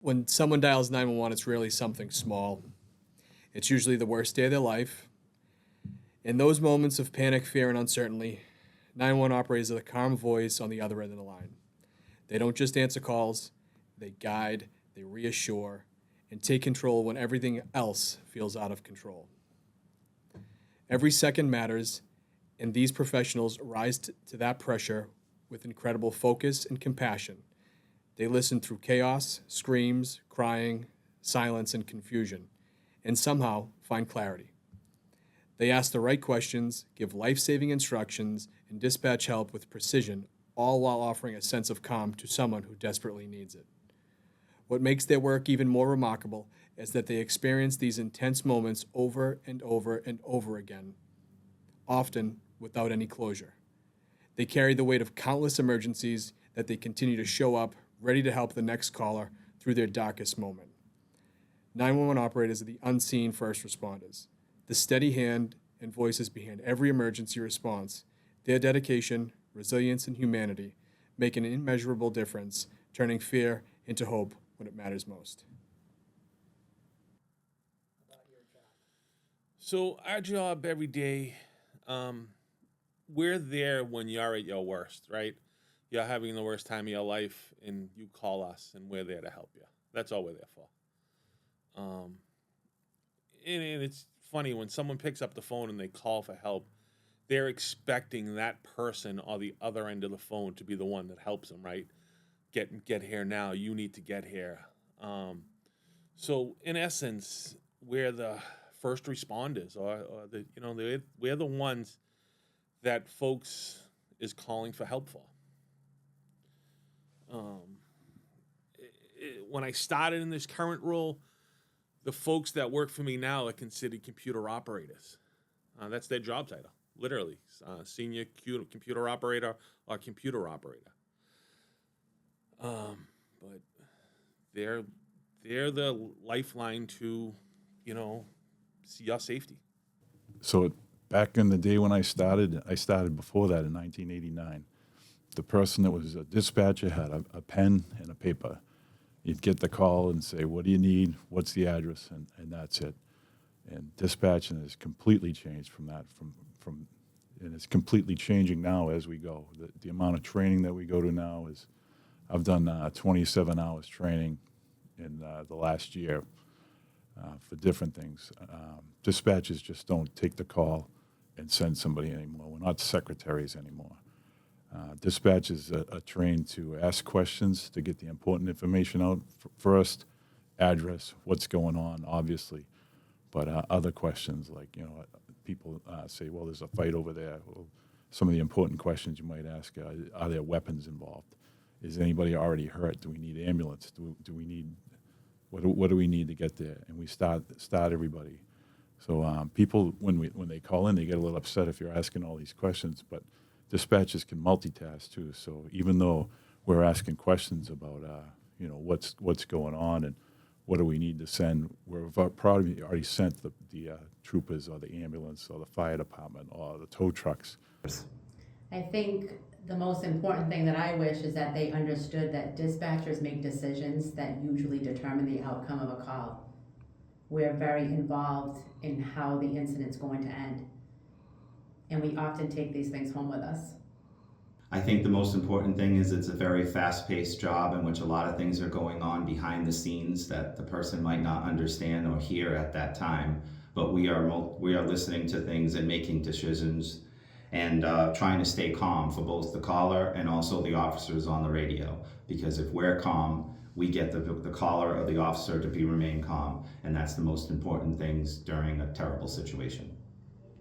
When someone dials 911, it's rarely something small. It's usually the worst day of their life. In those moments of panic, fear, and uncertainty, 911 operators are the calm voice on the other end of the line. They don't just answer calls, they guide, they reassure, and take control when everything else feels out of control. Every second matters, and these professionals rise to that pressure with incredible focus and compassion. They listen through chaos, screams, crying, silence, and confusion, and somehow find clarity. They ask the right questions, give life-saving instructions, and dispatch help with precision, all while offering a sense of calm to someone who desperately needs it. What makes their work even more remarkable is that they experience these intense moments over and over and over again, often without any closure. They carry the weight of countless emergencies that they continue to show up, ready to help the next caller through their darkest moment. 911 operators are the unseen first responders, the steady hand and voices behind every emergency response. Their dedication, resilience, and humanity make an immeasurable difference, turning fear into hope when it matters most. So our job every day, we're there when you're at your worst, right? You're having the worst time of your life, and you call us, and we're there to help you. That's all we're there for. And it's funny, when someone picks up the phone and they call for help, they're expecting that person or the other end of the phone to be the one that helps them, right? Get here now. You need to get here. So in essence, we're the first responders, or we're the ones that folks is calling for help for. When I started in this current role, the folks that work for me now are considered computer operators. That's their job title, literally, senior computer operator or computer operator. But they're the lifeline to, your safety. So back in the day when I started before that in 1989. The person that was a dispatcher had a pen and a paper. You'd get the call and say, what do you need? What's the address? And that's it. And dispatching has completely changed from that, and it's completely changing now as we go. The amount of training that we go to now is, I've done 27 hours training in the last year for different things. Dispatchers just don't take the call and send somebody anymore. We're not secretaries anymore. Dispatchers are trained to ask questions to get the important information out first, address, what's going on, obviously, but other questions like, people say, well, there's a fight over there. Well, some of the important questions you might ask, are there weapons involved? Is anybody already hurt? Do we need ambulance? Do we need, what do we need to get there? And we start everybody. So people, when they call in, they get a little upset if you're asking all these questions, but dispatchers can multitask too. So even though we're asking questions about, what's going on and what do we need to send, we've probably already sent the troopers or the ambulance or the fire department or the tow trucks. I think the most important thing that I wish is that they understood that dispatchers make decisions that usually determine the outcome of a call. We're very involved in how the incident's going to end, and we often take these things home with us. I think the most important thing is it's a very fast-paced job in which a lot of things are going on behind the scenes that the person might not understand or hear at that time. But we are listening to things and making decisions and trying to stay calm for both the caller and also the officers on the radio. Because if we're calm, we get the caller or the officer to remain calm, and that's the most important things during a terrible situation.